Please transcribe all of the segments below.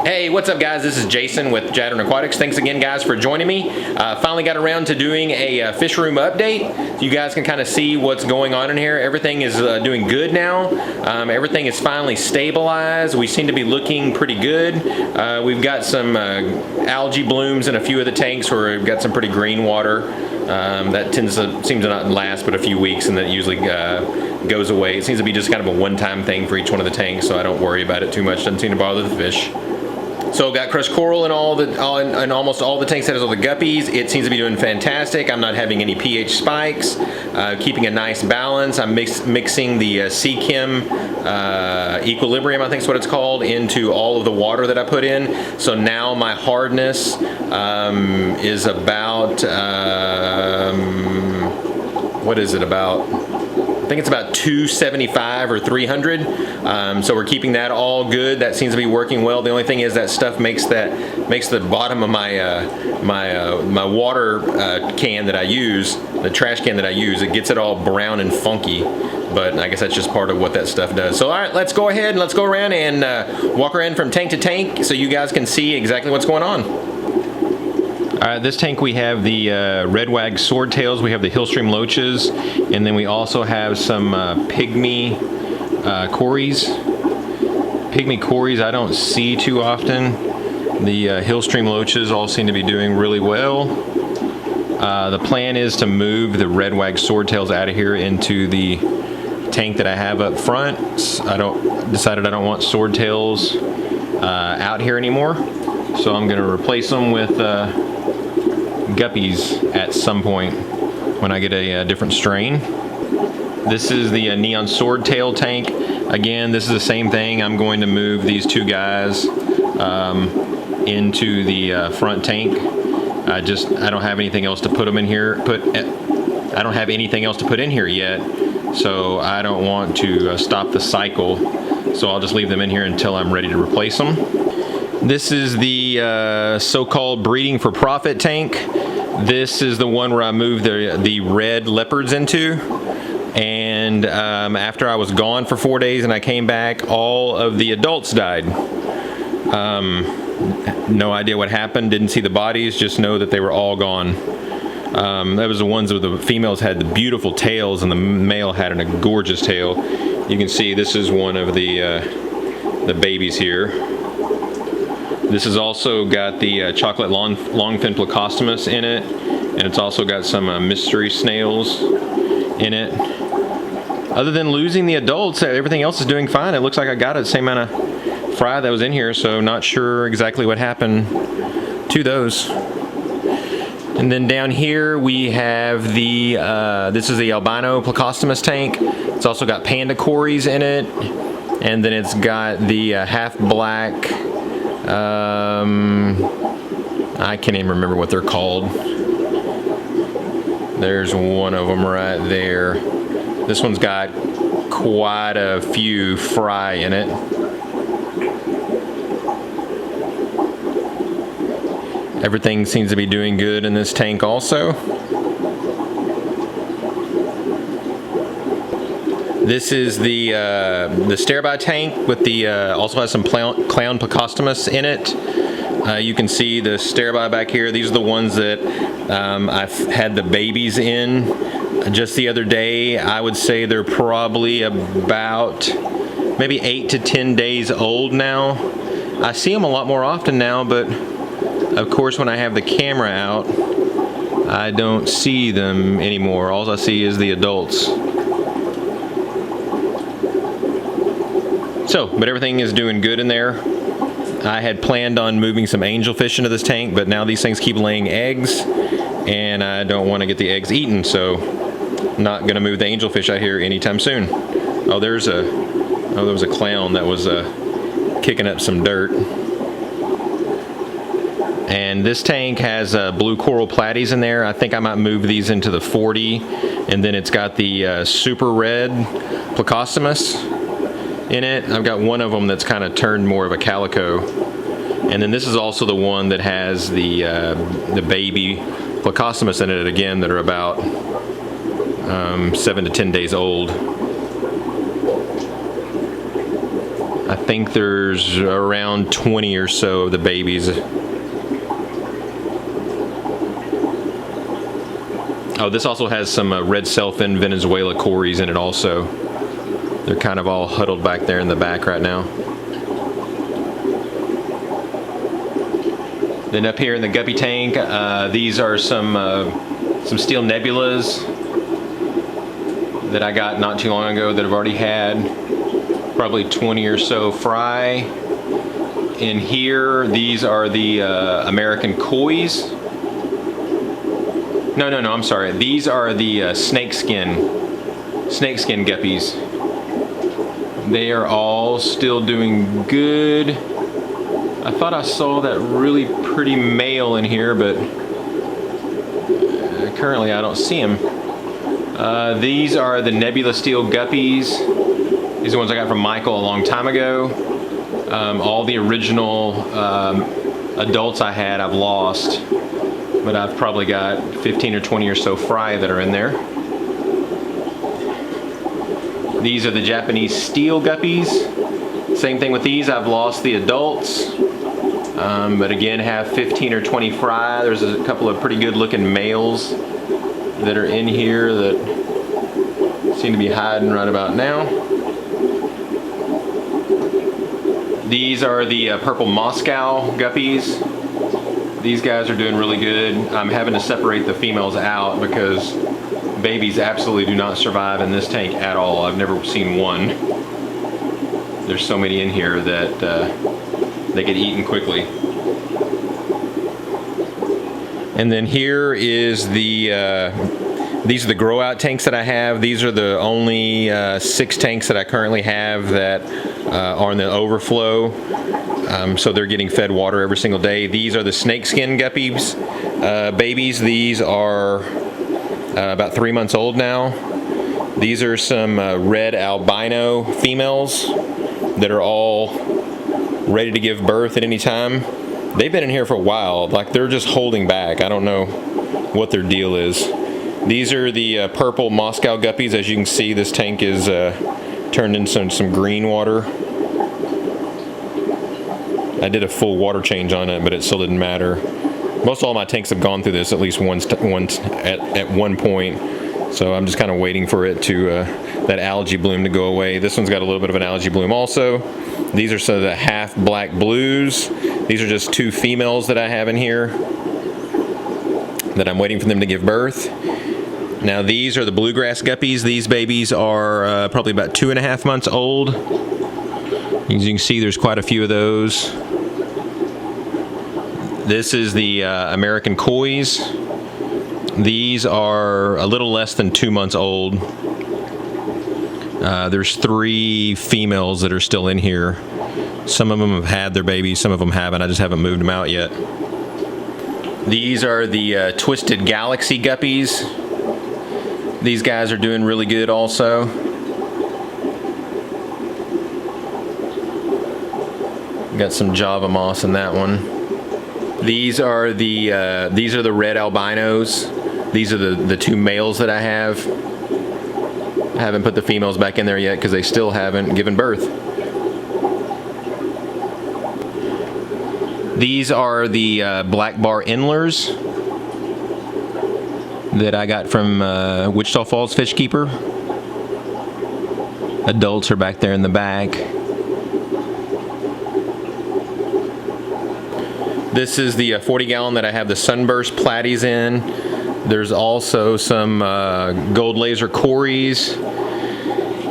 Hey, what's up guys? This is Jason with Jadren Aquatics. Thanks again guys for joining me. Finally got around to doing a fish room update. You guys can kind of see what's going on in here. Everything is doing good now. Everything is finally stabilized. We seem to be looking pretty good. We've got some algae blooms in a few of the tanks where we've got some pretty green water. That seems to not last but a few weeks, and then it usually goes away. It seems to be just kind of a one-time thing for each one of the tanks, so I don't worry about it too much. Doesn't seem to bother the fish. So got crushed coral in almost all the tanks that has all the guppies. It seems to be doing fantastic. I'm not having any pH spikes, keeping a nice balance. I'm mixing the sea chem equilibrium, I think is what it's called, into all of the water that I put in. So now my hardness is about, what is it about? I think it's about 275 or 300. So we're keeping that all good. That seems to be working well. The only thing is that stuff makes the bottom of my my water can that I use, the trash can that I use, it gets it all brown and funky. But I guess that's just part of what that stuff does. So all right, let's go ahead and let's go around and walk around from tank to tank so you guys can see exactly what's going on. This tank we have the red wag swordtails, we have the hillstream loaches, and then we also have some pygmy Corys. Pygmy Corys I don't see too often. The hillstream loaches all seem to be doing really well. The plan is to move the red wag swordtails out of here into the tank that I have up front. Decided I don't want swordtails out here anymore, so I'm going to replace them with Guppies at some point when I get a different strain. This is the neon swordtail tank. Again, this is the same thing. I'm going to move these two guys into the front tank. I don't have anything else to put them in here. I don't have anything else to put in here yet, so I don't want to stop the cycle. So I'll just leave them in here until I'm ready to replace them. This is the so-called breeding for profit tank. This is the one where I moved the red leopards into. And after I was gone for 4 days and I came back, all of the adults died. No idea what happened, didn't see the bodies, just know that they were all gone. That was the ones where the females had the beautiful tails and the male had a gorgeous tail. You can see this is one of the babies here. This has also got the chocolate longfin plecostomus in it, and it's also got some mystery snails in it. Other than losing the adults, everything else is doing fine. It looks like I got the same amount of fry that was in here, so not sure exactly what happened to those. And then down here we have the, this is the albino plecostomus tank. It's also got panda Corys in it, and then it's got the half black, I can't even remember what they're called. There's one of them right there. This one's got quite a few fry in it. Everything seems to be doing good in this tank also. This is the Starby tank with the also has some clown plecostomus in it. You can see the Starby back here. These are the ones that I've had the babies in just the other day. I would say they're probably about maybe 8 to 10 days old now. I see them a lot more often now, but of course when I have the camera out, I don't see them anymore. All I see is the adults. But everything is doing good in there. I had planned on moving some angelfish into this tank, but now these things keep laying eggs, and I don't want to get the eggs eaten, so I'm not going to move the angelfish out here anytime soon. Oh, there was a clown that was kicking up some dirt. And this tank has blue coral platies in there. I think I might move these into the 40, and then it's got the super red plecostomus in it. I've got one of them that's kind of turned more of a calico, and then this is also the one that has the baby plecostomus in it again that are about 7 to 10 days old. I think there's around 20 or so of the babies. Oh, this also has some red Selfin Venezuela Corys in it also. They're kind of all huddled back there in the back right now. Then up here in the Guppy tank, these are some steel nebulas that I got not too long ago that I've already had probably 20 or so fry. In here, these are the American Kois. No, I'm sorry. These are the snakeskin guppies. They are all still doing good. I thought I saw that really pretty male in here, but currently I don't see him. These are the Nebula Steel Guppies. These are the ones I got from Michael a long time ago. All the original adults I had, I've lost, but I've probably got 15 or 20 or so fry that are in there. These are the Japanese Steel Guppies. Same thing with these, I've lost the adults, but again have 15 or 20 fry. There's a couple of pretty good looking males that are in here that seem to be hiding right about now. These are the purple Moscow Guppies. These guys are doing really good. I'm having to separate the females out because babies absolutely do not survive in this tank at all. I've never seen one. There's so many in here that they get eaten quickly. And then here is the these are the grow out tanks that I have. These are the only 6 tanks that I currently have that are in the overflow. So they're getting fed water every single day. These are the snakeskin guppies babies. These are about 3 months old now. These are some red albino females that are all ready to give birth at any time. They've been in here for a while, like they're just holding back. I don't know what their deal is. These are the purple Moscow Guppies. As you can see, this tank is turned into some green water. I did a full water change on it, but it still didn't matter. Most all my tanks have gone through this at least once at one point. So I'm just kind of waiting for it to that algae bloom to go away. This one's got a little bit of an algae bloom also. These are some of the half black blues. These are just 2 females that I have in here that I'm waiting for them to give birth. Now these are the bluegrass guppies. These babies are probably about 2.5 months old. As you can see, there's quite a few of those. This is the American Kois. These are a little less than 2 months old. There's 3 females that are still in here. Some of them have had their babies, some of them haven't. I just haven't moved them out yet. These are the Twisted Galaxy Guppies. These guys are doing really good also. Got some Java moss in that one. These are the red albinos. These are the 2 males that I have. I haven't put the females back in there yet because they still haven't given birth. These are the black bar endlers that I got from Wichita Falls Fish Keeper. Adults are back there in the back. This is the 40 gallon that I have the Sunburst Platies in. There's also some gold laser Corys.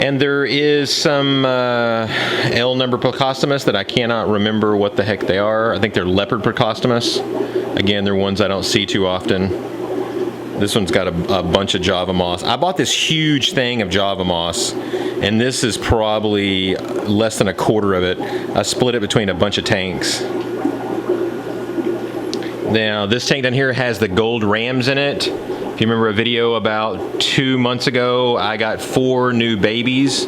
And there is some L number Plecostomus that I cannot remember what the heck they are. I think they're leopard Plecostomus. Again, they're ones I don't see too often. This one's got a bunch of Java moss. I bought this huge thing of Java moss, and this is probably less than a quarter of it. I split it between a bunch of tanks. Now, this tank down here has the gold rams in it. If you remember a video about 2 months ago, I got 4 new babies.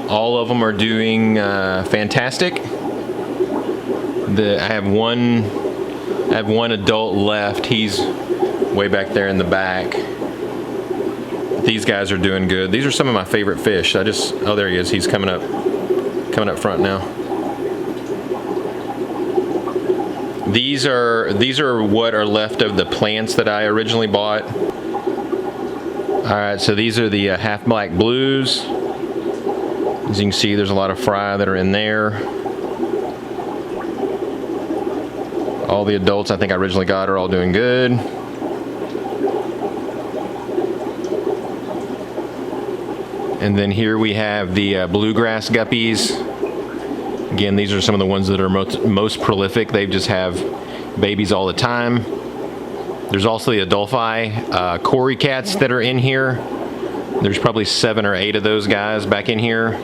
All of them are doing fantastic. I have one adult left. He's way back there in the back. These guys are doing good. These are some of my favorite fish. Oh, there he is. He's coming up front now. These are what are left of the plants that I originally bought. Alright, so these are the half black blues. As you can see, there's a lot of fry that are in there. All the adults I think I originally got are all doing good. And then here we have the bluegrass guppies. Again, these are some of the ones that are most prolific. They just have babies all the time. There's also the Adolphi Cory cats that are in here. There's probably 7 or 8 of those guys back in here.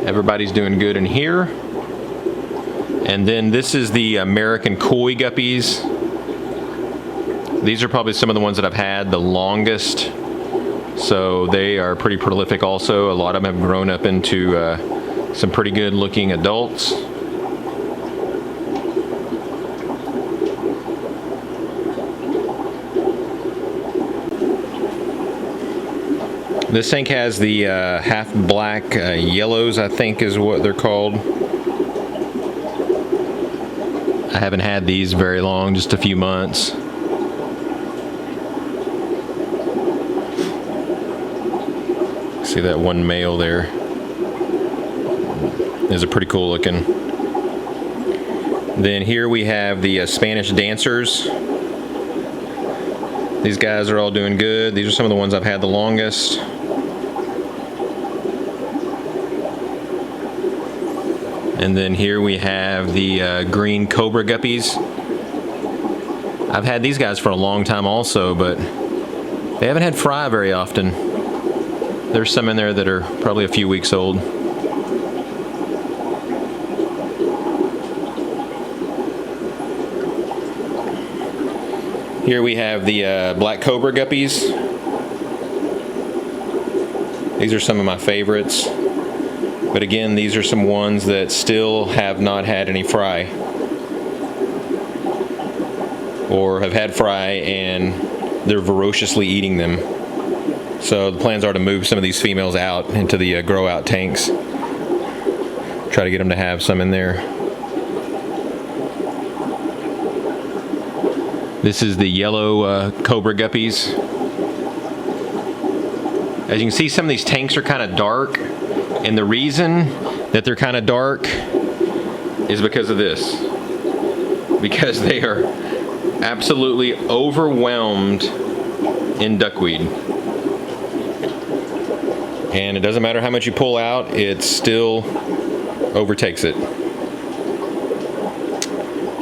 Everybody's doing good in here. And then this is the American koi guppies. These are probably some of the ones that I've had the longest. So they are pretty prolific also. A lot of them have grown up into some pretty good looking adults. This tank has the half black yellows, I think is what they're called. I haven't had these very long, just a few months. See that one male there is a pretty cool looking. Then here we have the Spanish dancers. These guys are all doing good. These are some of the ones I've had the longest. And then here we have the green cobra guppies. I've had these guys for a long time also, but they haven't had fry very often. There's some in there that are probably a few weeks old. Here we have the black cobra guppies. These are some of my favorites. But again, these are some ones that still have not had any fry. Or have had fry and they're voraciously eating them. So the plans are to move some of these females out into the grow out tanks. Try to get them to have some in there. This is the yellow cobra guppies. As you can see, some of these tanks are kind of dark. And the reason that they're kind of dark is because of this. Because they are absolutely overwhelmed in duckweed. And it doesn't matter how much you pull out, it still overtakes it.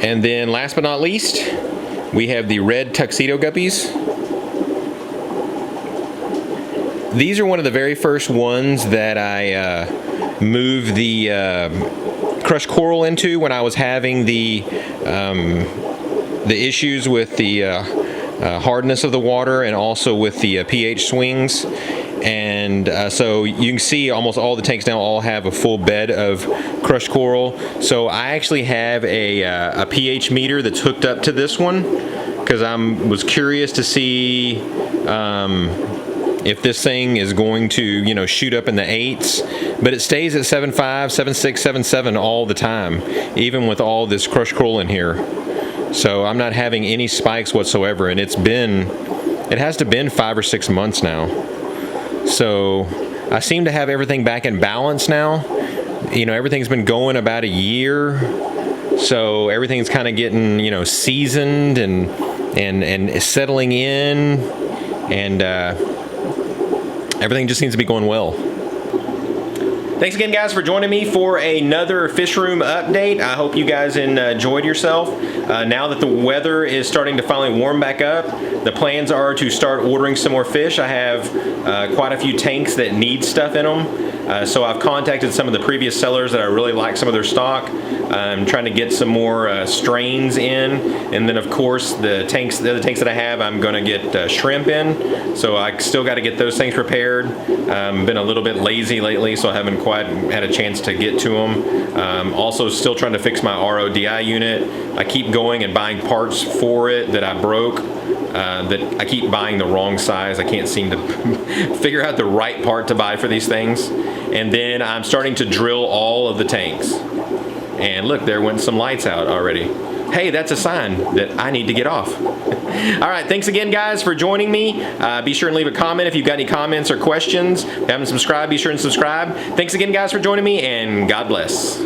And then last but not least, we have the red tuxedo guppies. These are one of the very first ones that I moved the crushed coral into when I was having the issues with the hardness of the water and also with the pH swings. And so you can see almost all the tanks now all have a full bed of crushed coral. So I actually have a pH meter that's hooked up to this one because I was curious to see if this thing is going to, you know, shoot up in the 8s, but it stays at 7.5, 7.6, 7.7 all the time, even with all this crushed coral in here. So I'm not having any spikes whatsoever, and it has to been 5 or 6 months now. So I seem to have everything back in balance now. You know, everything's been going about a year, so everything's kind of getting, you know, seasoned and settling in, and everything just seems to be going well. Thanks again, guys, for joining me for another Fishroom update. I hope you guys enjoyed yourself. Now that the weather is starting to finally warm back up, the plans are to start ordering some more fish. I have quite a few tanks that need stuff in them. So I've contacted some of the previous sellers that I really like some of their stock. I'm trying to get some more strains in, and then of course the other tanks that I have, I'm going to get shrimp in. So I still got to get those things prepared. Been a little bit lazy lately, so I haven't quite had a chance to get to them. Also still trying to fix my RODI unit. I keep going and buying parts for it that I broke. that I keep buying the wrong size. I can't seem to figure out the right part to buy for these things. And then I'm starting to drill all of the tanks. And look, there went some lights out already. Hey, that's a sign that I need to get off. All right, thanks again, guys, for joining me. Be sure and leave a comment if you've got any comments or questions. If you haven't subscribed, be sure and subscribe. Thanks again, guys, for joining me, and God bless.